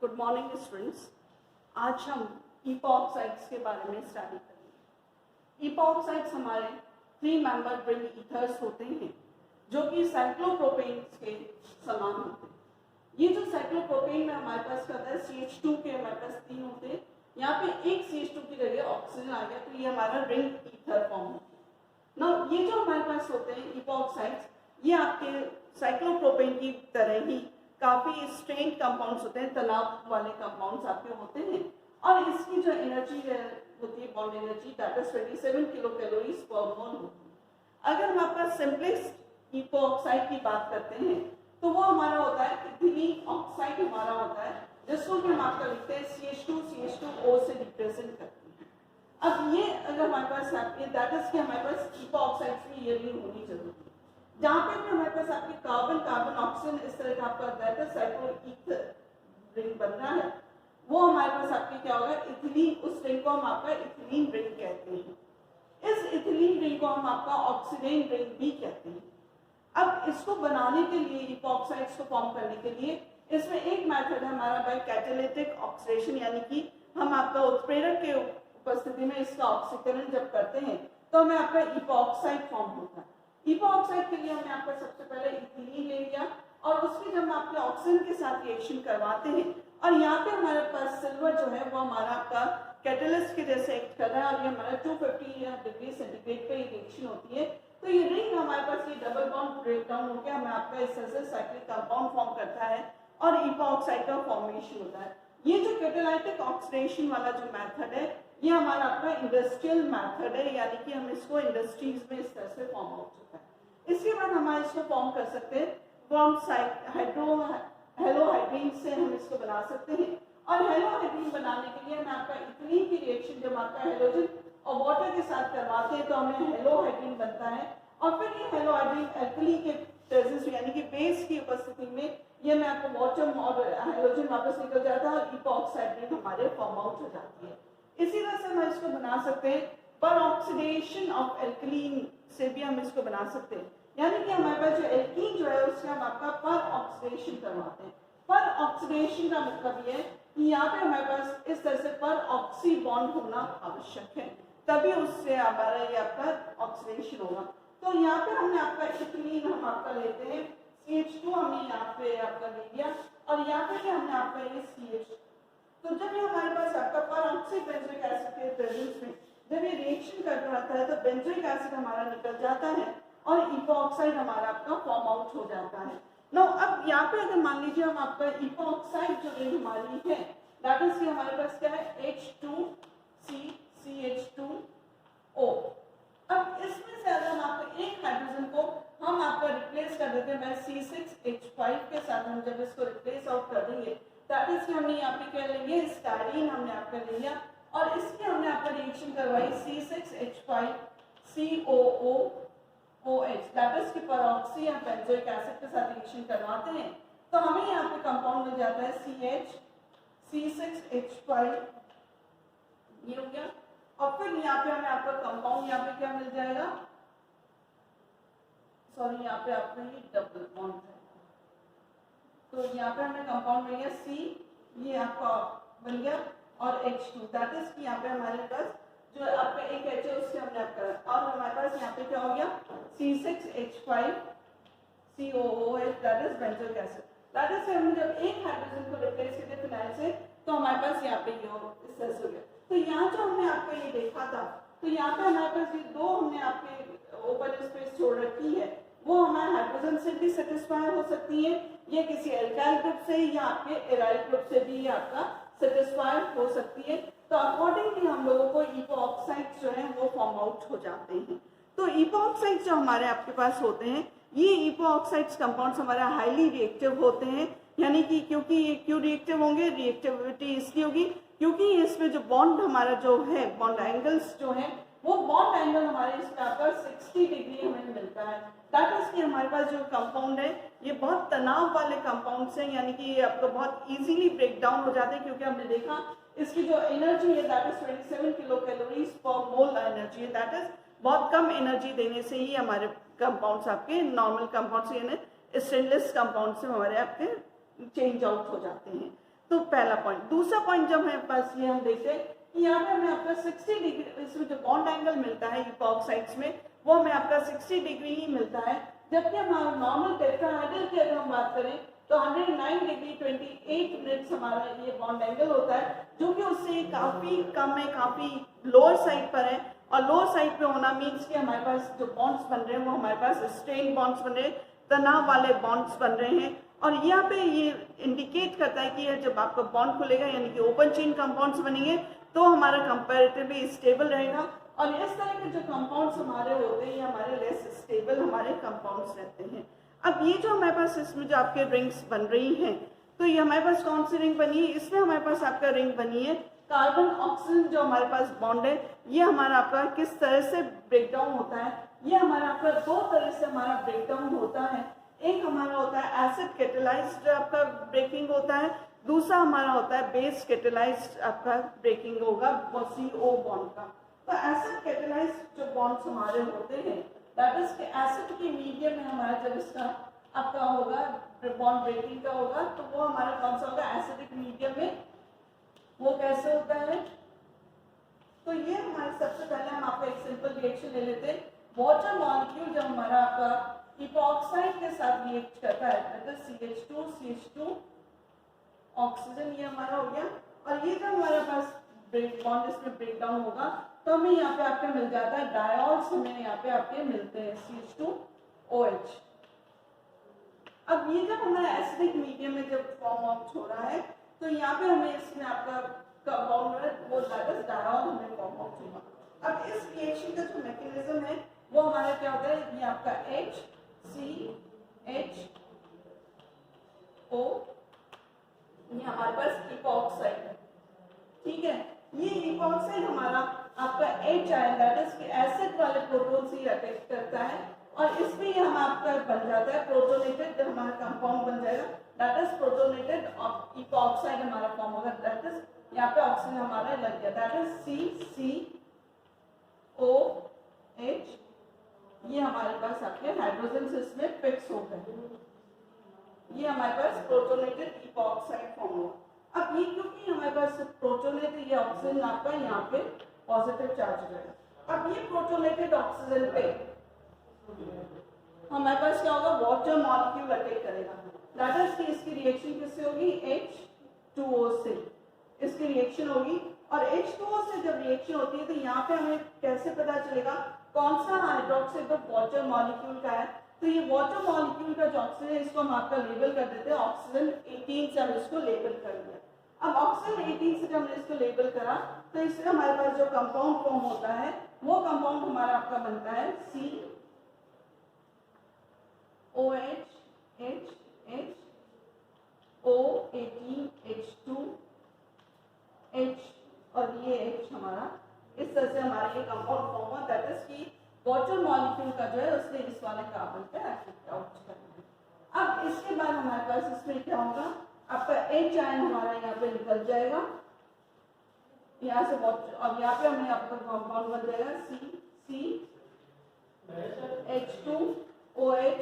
Good morning students. आज हम ईपॉक्साइड्स के बारे में स्टडी करेंगे। ईपॉक्साइड्स हमारे 3 मेंबर रिंग ईथर्स होते हैं जो कि साइक्लोप्रोपेन के समान होते हैं। ये जो साइक्लोप्रोपेन में हमारे पास क्या होता है, CH2 के हमारे पास 3 होते हैं। यहाँ पे एक CH2 की जगह ऑक्सीजन आ गया तो ये हमारा रिंग ईथर फॉर्म होता है। ना ये जो हमारे पास होते हैं ईपॉक्साइड्स, ये आपके साइक्लोप्रोपेन की तरह ही काफी स्ट्रेंड कंपाउंड्स होते हैं, तनाव वाले कंपाउंड्स आपके होते हैं। और इसकी जो एनर्जी होती है, bond energy, that is 27 kilo calories per mole होती है। अगर हम आपका सिंपलेस्ट ईपॉक्साइड की बात करते हैं तो वो हमारा होता है इथिलीन ऑक्साइड हमारा होता है, जिसको कि हम आपका लिखते हैं CH2CH2O से रिप्रेजेंट करते हैं। अब ये अगर हमारे पास आपके दैट इज कि हमारे पास ईपॉक्साइड्स में ये रिंग होनी जरूरी है। जहाँ पे भी हमारे पास आपके कार्बन कार्बन ऑक्सीजन इस तरह का आपका दैट इज साइक्लोईथर रिंग बन रहा है, वो हमारे पास आपके क्या होगा, इथिलीन, उस रिंग को हम आपका इथिलीन रिंग कहते हैं। इस इथिलीन रिंग को हम आपका ऑक्सीडेन रिंग भी कहते हैं। अब इसको बनाने के लिए, ईपॉक्साइड्स को फॉर्म करने के लिए, इसमें एक मेथड है हमारा बाय कैटालिटिक ऑक्सीडेशन, यानी कि हम आपका उत्प्रेरक के उपस्थिति में इसका ऑक्सीकरण जब करते हैं तो हमें आपका ईपॉक्साइड फॉर्म होता है। ईपॉक्साइड के लिए हमने आपका सबसे पहले इथिलीन ले लिया और उसकी जब हम आपके ऑक्सीजन के साथ रिएक्शन करवाते हैं और यहाँ पे हमारे पास सिल्वर जो है वो हमारा आपका कैटलिस्ट के जैसे एक्ट कर रहा है और ये हमारा 250 डिग्री सेंटीग्रेड पे रिएक्शन होती है, तो ये रिंग हमारे पास ये डबल बॉन्ड ब्रेक डाउन होकर हमें आपका इस तरह से साइक्लिक कंपाउंड फॉर्म करता है और ईपॉक्साइड का फॉर्मेशन होता है। ये जो कैटालिटिक ऑक्सीडेशन वाला जो मेथड है ये हमारा आपका इंडस्ट्रियल मेथड है, यानी कि हम इसको इंडस्ट्रीज में इस तरह से फॉर्म आउट होता है। इसके बाद हम इसको फॉर्म कर सकते हैं फ्रॉम हेलोहाइड्रीन से हम इसको बना सकते हैं। और हेलोहाइड्रीन बनाने के लिए हमें आपका इथिलीन की रिएक्शन जब आपका हेलोजन और वाटर के साथ करवाते हैं तो हमें हेलोहाइड्रीन बनता है और फिर ये हेलोहाइड्रीन एल्कली के प्रेजेंस यानी कि बेस की उपस्थिति में ये मैं आपको वाटर और हेलोजन वापस निकल जाता है और ईपॉक्साइड रिंग हमारे फॉर्म आउट हो जाती है। इसी तरह से हम इसको बना सकते हैं पर ऑक्सीडेशन ऑफ एल्कलीन से भी हम इसको बना सकते हैं, यानी कि हमारे पास जो एल्कीन जो है उससे हम आपका पर ऑक्सीडेशन करवाते हैं। पर ऑक्सीडेशन का मतलब ये है कि यहाँ पे हमारे पास इस तरह से पर ऑक्सी बॉन्ड होना आवश्यक है, तभी उससे हमारा ये आपका ऑक्सीडेशन होगा। तो यहाँ पे हमने आपका इथिलीन हम आपका लेते हैं, CH2 हमने यहाँ पे आपका ले लिया और यहाँ पे हमने आपका ये CH, तो जब ये हमारे पास आपका पर ऑक्सी बेंजोइक एसिड के प्रेजेंस में जब ये रिएक्शन कर रहा है तो बेंजोइक एसिड हमारा निकल जाता है और ईपॉक्साइड हमारा आपका फॉर्म आउट हो जाता है। नो अब यहाँ पे अगर मान लीजिए हम आपका ईपॉक्साइड जो रिंग हमारी है दैट इज कि हमारे पास क्या है H2CH2O। अब इसमें से अगर हम आपको एक हाइड्रोजन को हम आपका रिप्लेस कर देते हैं C6H5 के साथ, हम जब इसको रिप्लेस आउट कर देंगे दैट इज कि हमने यहाँ पे क्या लेंगे, स्टाइरीन हमने आपका ले लिया और इसकी हमने आपका रिएक्शन करवाई C6H5COOH दैट इज कि परऑक्सी या बेंजोइक एसिड के साथ रिएक्शन करवाते हैं तो हमें यहाँ पे कंपाउंड मिल जाता है C6H5, ये हो गया। और फिर यहाँ पे हमें आपका कंपाउंड यहाँ पे क्या मिल जाएगा, सॉरी यहाँ पे आपका ये डबल बॉन्ड है तो यहाँ पे हमें कंपाउंड मिल गया C, ये आपका बन गया और H2 दैट इज कि यहाँ पे हमारे पास जो आपका एक H है उससे हमने आपका और हमारे पास यहाँ पे क्या हो गया C6H5COOH that is benzoic acid. That is हम जब एक हाइड्रोजन को रिप्लेस करते फिनाइल से तो हमारे पास यहाँ पे ये इस तरह से हो गया। तो यहाँ जो हमने आपका ये देखा था तो यहाँ पे हमारे पास ये दो हमने आपके ओपन स्पेस छोड़ रखी है, वो हमारे हाइड्रोजन से भी सेटिस्फाई हो सकती है या किसी एल्काइल ग्रुप से या आपके एराइल ग्रुप से भी आपका सेटिस्फाई हो सकती है। तो अकॉर्डिंगली हम लोगों को ईपॉक्साइड्स जो है वो फॉर्म आउट हो जाते हैं। तो ईपॉक्साइड्स जो हमारे आपके पास होते हैं ये ईपॉक्साइड्स कंपाउंड्स हमारा हाईली रिएक्टिव होते हैं, यानी कि क्योंकि ये क्यों रिएक्टिव होंगे, रिएक्टिविटी इसलिए होगी क्योंकि इसमें जो बॉन्ड हमारा जो है बॉन्ड एंगल्स जो है वो बॉन्ड एंगल हमारे इसमें आपका 60 डिग्री हमें मिलता है। दैट इज कि हमारे पास जो कंपाउंड है ये बहुत तनाव वाले कंपाउंड्स हैं, यानी कि ये आपको बहुत इजीली ब्रेक डाउन हो जाते हैं क्योंकि हमने देखा इसकी जो एनर्जी है that is 27 kilo calories per mole energy है, दैट इज बहुत कम एनर्जी देने से ही हमारे कंपाउंड्स आपके नॉर्मल कंपाउंड्स यानी स्टेनलेस कंपाउंड से हमारे आपके चेंज आउट हो जाते हैं। तो पहला पॉइंट। दूसरा पॉइंट जब हमारे पास ये हम देखते हैं कि यहाँ पे हमें आपका 60 डिग्री, इसमें जो बॉन्ड एंगल मिलता है इपॉक्साइड्स में वो हमें आपका 60 डिग्री ही मिलता है, जबकि हमारा नॉर्मल टेट्राहाइड्रल की अगर हम बात करें तो 109 डिग्री 28 मिनट्स हमारा ये बॉन्ड एंगल होता है, जो कि उससे काफी कम है, काफी लोअर साइड पर है। और लोअर साइड पे होना मीन्स कि हमारे पास जो बॉन्ड्स बन रहे हैं वो हमारे पास स्ट्रेन बॉन्ड्स बन रहे हैं, तनाव वाले बॉन्ड्स बन रहे हैं। और यहाँ पे ये इंडिकेट करता है कि जब आपका बॉन्ड खुलेगा यानी कि ओपन चेन कंपाउंड्स बनेंगे तो हमारा कंपैरेटिवली स्टेबल रहेगा, और इस तरह के जो कंपाउंड्स हमारे होते हैं ये हमारे लेस स्टेबल हमारे कंपाउंड्स रहते हैं। अब ये जो हमारे पास इसमें जो आपके रिंग्स बन रही हैं, तो ये हमारे पास कौन सी रिंग बनी है, इसमें हमारे पास आपका रिंग बनी है कार्बन ऑक्सीजन जो हमारे पास बॉन्ड है, ये हमारा आपका किस तरह से ब्रेकडाउन होता है। ये हमारा आपका दो तरह से हमारा ब्रेकडाउन होता है। एक हमारा होता है एसिड कैटेलाइज्ड आपका ब्रेकिंग होता है, दूसरा हमारा होता है बेस कैटेलाइज्ड आपका ब्रेकिंग होगा वो CO बॉन्ड का। तो एसिड कैटेलाइज्ड जो बॉन्ड्स हमारे होते हैं, दैट इज के एसिड के मीडियम में हमारा जब इसका आपका होगा बॉन्ड ब्रेकिंग का होगा, तो वो हमारा कौन सा होगा, एसिडिक मीडियम में। वो कैसे होता है, तो ये हमारे सबसे पहले हम आपको एक सिंपल रिएक्शन ले लेते हैं। वाटर मॉलिक्यूल जब हमारा आपका इपॉक्साइड के साथ रिएक्ट करता है, दैट इज CH2 ऑक्सीजन, ये हमारा हो गया। और ये जब हमारे पास बॉन्ड इसमें ब्रेक डाउन होगा तो हमें यहाँ पे आपके मिल जाता है डायोल्स, हमें यहाँ पे आपके मिलते हैं CH2OH। अब ये जब हमारा एसिडिक मीडियम में जब फॉर्म आउट हो रहा है तो यहाँ पे हमें इसमें आपका कंपाउंड है वो डायोल हमें फॉर्म आउट होगा। अब इस रिएक्शन का जो मैकेनिज्म है वो हमारा क्या होता है, ये आपका HCHO, ये हमारे पास इपॉक्साइड है, ठीक है। ये इपॉक्साइड हमारा आपका H ion that is acid वाले प्रोटॉन से अटैक करता है, और इसमें ये हम आपका बन जाता है प्रोटोनेटेड हमारा कंपाउंड बन जाएगा, दैट इज प्रोटोनेटेड इपॉक्साइड हमारा फॉर्म होगा, दैट इज यहाँ पे ऑक्सीजन हमारा लग गया, दैट इज CCOH। ये हमारे पास आपके हाइड्रोजन इसमें फिक्स हो गए, ये हमारे पास प्रोटोनेटेड इपॉक्साइड फॉर्म हुआ। अब ये क्योंकि हमारे पास प्रोटोनेटेड ये ऑक्सीजन आपका यहाँ पे पॉजिटिव चार्ज हो जाएगा। अब ये प्रोटोनेटेड ऑक्सीजन पे हमारे पास क्या होगा, वाटर मॉलिक्यूल अटैक करेगा, दैट इज कि इसकी रिएक्शन किससे होगी, H2O से इसकी रिएक्शन होगी। और H2O से जब रिएक्शन होती है तो यहाँ पे हमें कैसे पता चलेगा कौन सा हाइड्रोक्साइड ग्रुप वाटर मॉलिक्यूल का है, तो ये वाटर मॉलिक्यूल का जो ऑक्सीजन है इसको हम आपका लेबल कर देते हैं ऑक्सीजन 18 से, हम इसको लेबल कर दिया। अब ऑक्सीजन 18 से जब हमने इसको लेबल करा तो इससे हमारे पास जो कंपाउंड फॉर्म होता है वो कंपाउंड हमारा आपका बनता है COH और ये H हमारा इस तरह से हमारा ये कंपाउंड फॉर्म हुआ, दैट इज कि वाटर मॉलिक्यूल का जो है उसने इस वाले कार्बन पे एक्टिव आउट करना है। अब इसके बाद हमारे पास इसमें क्या होगा, आपका H आयन हमारा यहाँ पे निकल जाएगा यहाँ से वाटर, और यहाँ पे हमें आपका कंपाउंड बन जाएगा H2OH।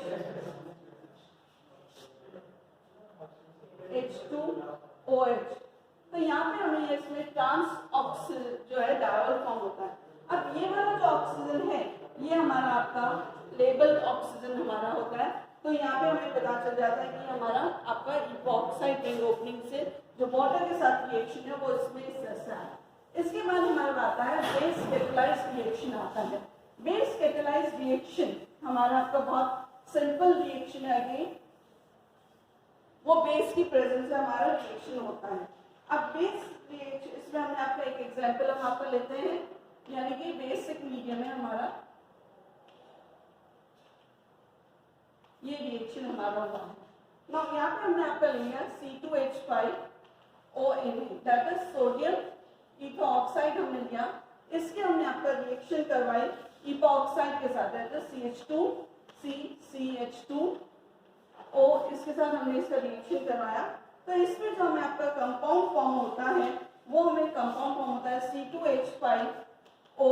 तो यहाँ पे हमें इसमें ट्रांस ऑक्सीजन जो है डायोल फॉर्म होता है। अब ये वाला जो ऑक्सीजन है ये हमारा आपका लेबल ऑक्सीजन हमारा होता है, तो यहाँ पे हमें पता चल जाता है कि हमारा आपका इपॉक्साइड रिंग ओपनिंग से जो वाटर के साथ रिएक्शन है वो इसमें इस तरह से है। इसके बाद हमारा आता है बेस कैटेलाइज्ड रिएक्शन आता है। बेस कैटेलाइज्ड रिएक्शन हमारा आपका बहुत सिंपल रिएक्शन है, अगेन वो बेस की प्रेजेंस से हमारा रिएक्शन होता है। अब बेस रिएक्शन इसमें हमने आपका एक एग्जांपल हम आपका लेते हैं, यानी कि बेसिक मीडियम है हमारा, ये रिएक्शन हमारा हुआ है। नाउ यहाँ पे हमने आपका लिया C2H5ONA, that is sodium epoxide हमने लिया, इसके हमने आपका रिएक्शन करवाई इपॉक्साइड के साथ, दैट इज CH2CH2O, इसके साथ हमने इसका रिएक्शन करवाया। तो इसमें जो हमें आपका कंपाउंड फॉर्म होता है वो हमें कंपाउंड फॉर्म होता है C2H5O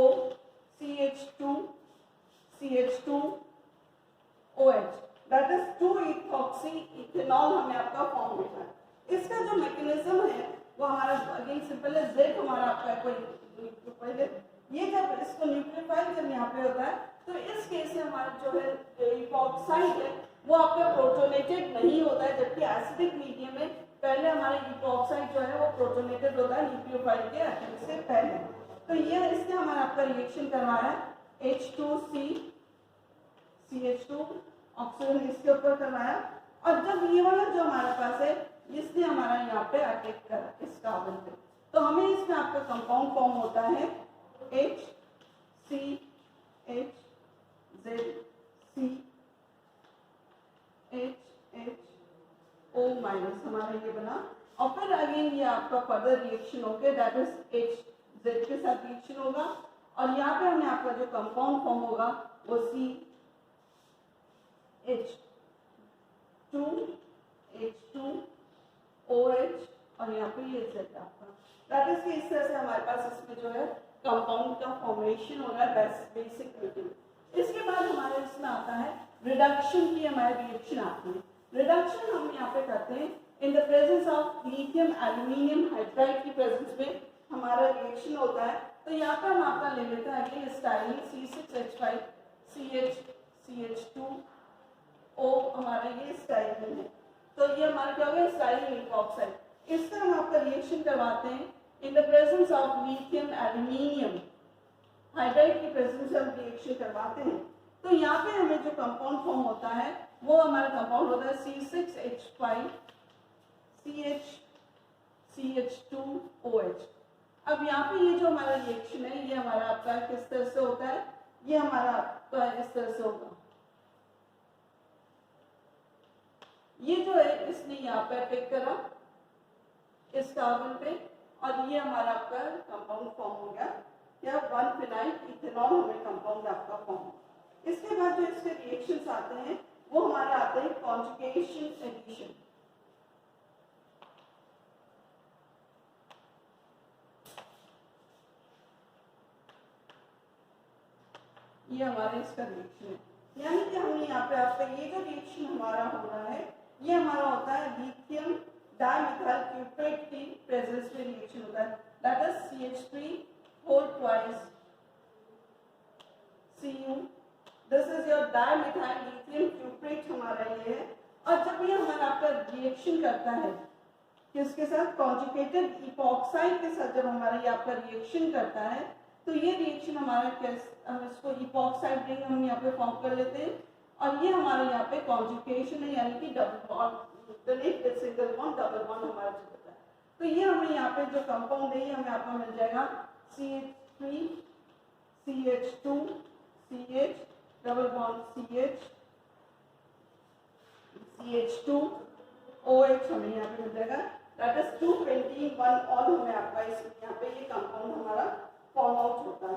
CH2OH, that is 2-इथॉक्सी ethanol हमें आपका फॉर्म होता है। इस इसका जो मैकेनिज्म है वो हमारा अगेन सिंपल है, जेड हमारा आपका कोई पहले ये जब इसको न्यूक्लियोफाइल जब यहाँ पे होता है तो इस केस में हमारा जो है इपॉक्साइड है वो आपका प्रोटोनेटेड नहीं होता है, जबकि एसिडिक मीडियम में पहले हमारा इपॉक्साइड जो है वो प्रोटोनेटेड होता है न्यूक्लियोफाइल के अटैक से पहले। तो ये इसने हमारा आपका रिएक्शन करवाया H2C CH2 ऑक्सीजन इसके ऊपर करवाया, और जब ये वाला जो हमारे पास है इसने हमारा यहाँ पे अटैक करा इस कार्बन पे, तो हमें इसमें आपका कंपाउंड फॉर्म होता है HCHZCHO माइनस हमारा ये बना, और फिर अगेन ये आपका फर्दर रिएक्शन होके दैट इज HZ के साथ रिएक्शन होगा, और यहाँ पे हमें आपका जो कंपाउंड फॉर्म होगा वो CH2H2OH और यहाँ पे ये Z आपका दैट इज इस तरह से हमारे पास इसमें जो है कंपाउंड का फॉर्मेशन हो रहा है बेसिक मीडियम। इसके बाद हमारे इसमें आता है रिडक्शन की हमारी रिएक्शन आती है। रिडक्शन हम यहाँ पे करते हैं in the presence of lithium aluminium hydride की प्रेजेंस में हमारा रिएक्शन होता है। तो यहाँ पर हम आपका ले लेते हैं अगेन स्टाइलिन C6H5CH2O हमारा ये स्टाइलिन है, तो ये हमारा क्या होगा स्टाइलिन इपॉक्साइड। इसका हम आपका रिएक्शन करवाते हैं in the presence of lithium aluminium hydride की प्रेजेंस में हम रिएक्शन करवाते हैं। तो यहाँ पे हमें जो कंपाउंड फॉर्म होता है वो हमारा कंपाउंड होता है C6H5CH2OH। अब यहाँ पे ये जो हमारा रिएक्शन है ये हमारा आपका किस तरह से होता है, ये हमारा आपका इस तरह से होगा, ये जो है इसने यहाँ पे अटैक करा इस कार्बन पे, और ये हमारा आपका कंपाउंड फॉर्म हो गया या 1-फिनाइल इथेनॉल हमें कंपाउंड आपका फॉर्म। इसके बाद जो इसके रिएक्शंस आते हैं वो हमारे आते हैं कॉन्जुगेशन एडिशन। ये हमारे इसका रिएक्शन है, यानी कि हमने यहाँ पे आपका ये जो रिएक्शन हमारा हो रहा है ये हमारा होता है लिथियम डाइमिथाइल क्यूप्रेट की प्रेजेंस में रिएक्शन होता है that is CH3 this is your dimethyl lithium cuprate हमारा ये है। और जब ये हमारा आपका रिएक्शन करता है किसके साथ कॉन्जुगेटेड इपॉक्साइड के साथ, जब हमारा ये आपका रिएक्शन करता है तो ये रिएक्शन हमारा हम इसको इपॉक्साइड रिंग हम यहाँ पे फॉर्म कर लेते हैं, और ये हमारे यहाँ पे कॉन्जुगेशन है यानी कि double bond single bond double bond हमारा जो होता है। तो ये हमें यहाँ पे जो कंपाउंड है ये हमें आपको मिल जाएगा CH3CH2CH डबल बॉन्ड CH2OH हमें यहाँ पे मिल जाएगा दैट इज 221 ऑल हमें आपका इसमें यहाँ पे ये कंपाउंड हमारा फॉर्म आउट होता है।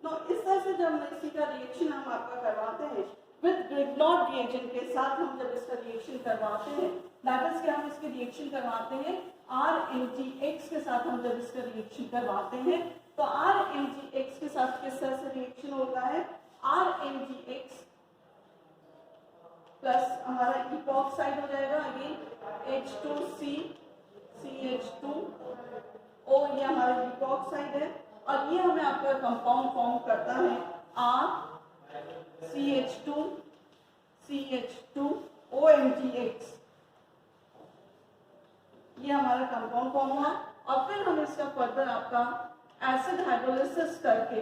तो इस तरह से जब इसी का रिएक्शन हम आपका करवाते हैं विद ग्रिग्नॉट रिएजेंट के साथ, हम जब इसका रिएक्शन करवाते हैं दैट इज कि हम इसके रिएक्शन करवाते हैं RMgX के साथ। हम जब इसका रिएक्शन करवाते हैं तो RMgX के साथ किस तरह से रिएक्शन होता है, RMgX प्लस हमारा इपॉक्साइड हो जाएगा अगेन H2CCH2O, ये हमारा इपॉक्साइड है, और ये हमें आपका कंपाउंड फॉर्म करता है RCH2CH2OMgX। ये हमारा कंपाउंड फॉर्म हुआ, और फिर हम इसका फर्दर आपका एसिड हाइड्रोलिसिस करके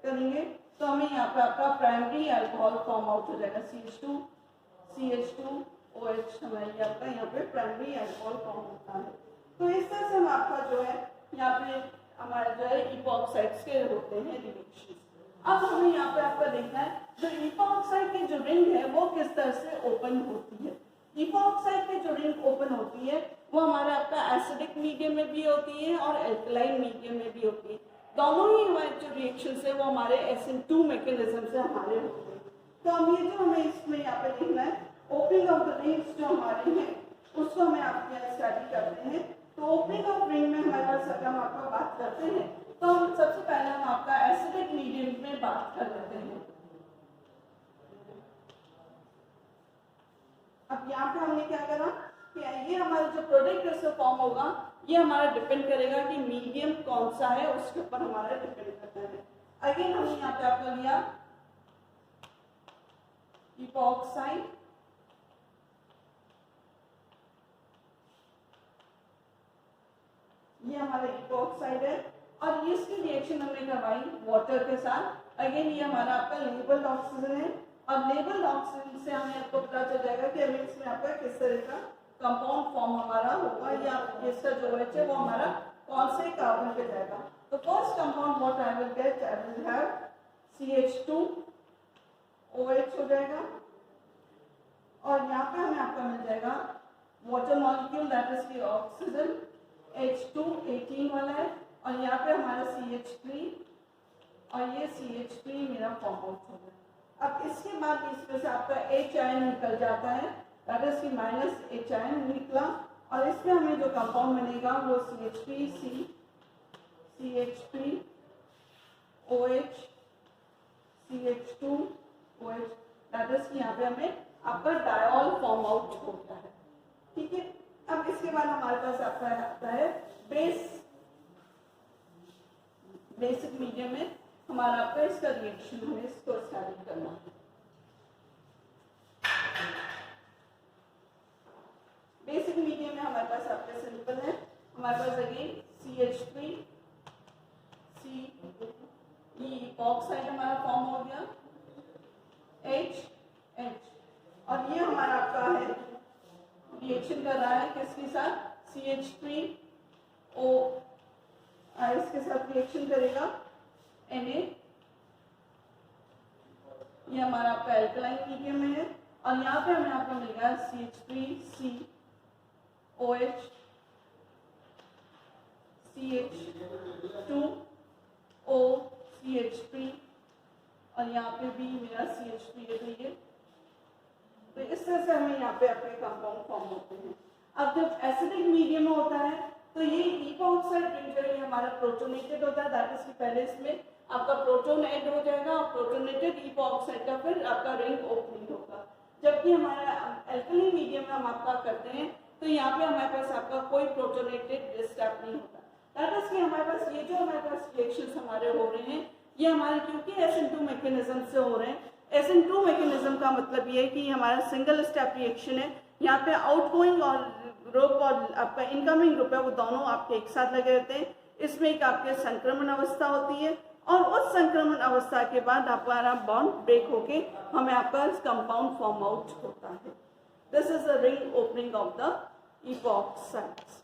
करेंगे तो हमें यहाँ पे आपका प्राइमरी अल्कोहल फॉर्म आउट हो जाएगा CH2CH2OH हमारे आपका यहाँ पे प्राइमरी अल्कोहल फॉर्म होता है। तो इस तरह से हम आपका जो है यहाँ पे हमारा जो है इपॉक्साइड्स के होते हैं रिएक्शन। अब हमें यहाँ पे आपका देखना है जो इपॉक्साइड की जो रिंग है वो किस तरह से ओपन होती है। इपॉक्साइड की जो रिंग ओपन होती है वो हमारे आपका एसिडिक मीडियम में भी होती है और एल्कलाइन मीडियम में भी होती है। दोनों ही हमारे जो रिएक्शन है वो हमारे SN2 मैकेनिज्म से हमारे होते हैं। तो हम ये जो हमें इसमें यहाँ पे देखना है ओपनिंग ऑफ द रिंग्स जो हमारे हैं उसको हमें आप यहाँ स्टडी करते हैं। तो ओपनिंग ऑफ रिंग में हमारे पास अगर हम आपका बात करते हैं तो हम सबसे पहले हम आपका एसिडिक मीडियम में बात कर लेते हैं। अब यहाँ पे हमने क्या करा कि ये हमारा जो प्रोडक्ट कैसे फॉर्म होगा ये हमारा डिपेंड करेगा कि मीडियम कौन सा है, उसके ऊपर हमारा डिपेंड करता है। अगेन हमने यहाँ पे आपका लिया इपॉक्साइड, ये हमारा इपॉक्साइड है और ये इसकी रिएक्शन हमने करवाई वाटर के साथ। अगेन ये हमारा आपका लेबल्ड ऑक्सीजन है और लेबल्ड ऑक्सीजन से हमें आपको पता चल जाएगा कि हमें इसमें आपका किस तरह का कंपाउंड फॉर्म हमारा होगा या इसका जो OH है वो हमारा कौन से कार्बन पे जाएगा। तो first compound what I will get, I will have CH2 OH हो जाएगा और यहाँ पे हमें आपका मिल जाएगा वाटर मॉलिक्यूल दैट इज की ऑक्सीजन H2 18 वाला है और यहाँ पे हमारा CH3 और ये CH3 मेरा फॉर्म आउट हो गया। अब इसके बाद इसमें से आपका H आयन निकल जाता है, दैट इज की माइनस H आयन निकला और इसमें हमें जो कंपाउंड बनेगा वो CH3C CH3 OH CH2 OH, that is की यहाँ पे हमें आपका डायॉल फॉर्म आउट होता है। ठीक है, अब इसके बाद हमारे पास आपका आता है बेसिक मीडियम में हमारा आपका इसका रिएक्शन हमें इसको स्टार्ट करना है। बेसिक मीडियम में हमारे पास आपका सिंपल है, हमारे पास अगेन CH3 C इपॉक्साइड हमारा फॉर्म हो गया H और ये हमारा आपका है रिएक्शन कर रहा है किसके साथ, CH3 O इसके साथ रिएक्शन करेगा Na, ये हमारा आपका एल्कलाइन मीडियम में है और यहाँ पे हमें आपको मिल गया CH3C OH CH2 O CH3 और यहाँ पे भी मेरा CH3 है। तो इस तरह से हमें यहाँ पे अपने कंपाउंड फॉर्म होते हैं। अब जब एसिडिक मीडियम में होता है तो ये इपॉक्साइड रिंग जो है हमारा प्रोटोनेटेड होता है, दैट इज पहले इसमें आपका प्रोटोन ऐड हो जाएगा और प्रोटोनेटेड इपॉक्साइड का फिर आपका रिंग ओपनिंग होगा। जबकि हमारा एल्कली मीडियम में हम आपका करते हैं तो यहाँ पे हमारे पास आपका कोई प्रोटोनेटेड स्टेप नहीं होता, दैट इज कि हमारे पास ये जो हमारे पास रिएक्शंस हमारे हो रहे हैं ये हमारे क्योंकि SN2 मैकेनिज्म से हो रहे हैं। SN2 मैकेनिज्म का मतलब ये है कि हमारा सिंगल स्टेप रिएक्शन है, यहाँ पे आउटगोइंग और ग्रुप और आपका इनकमिंग ग्रुप है वो दोनों आपके एक साथ लगे रहते हैं। इसमें एक आपके संक्रमण अवस्था होती है और उस संक्रमण अवस्था के बाद आपका बॉन्ड ब्रेक होके हमें आपका कंपाउंड फॉर्म आउट होता है। This is the ring opening of the इपॉक्साइड्स।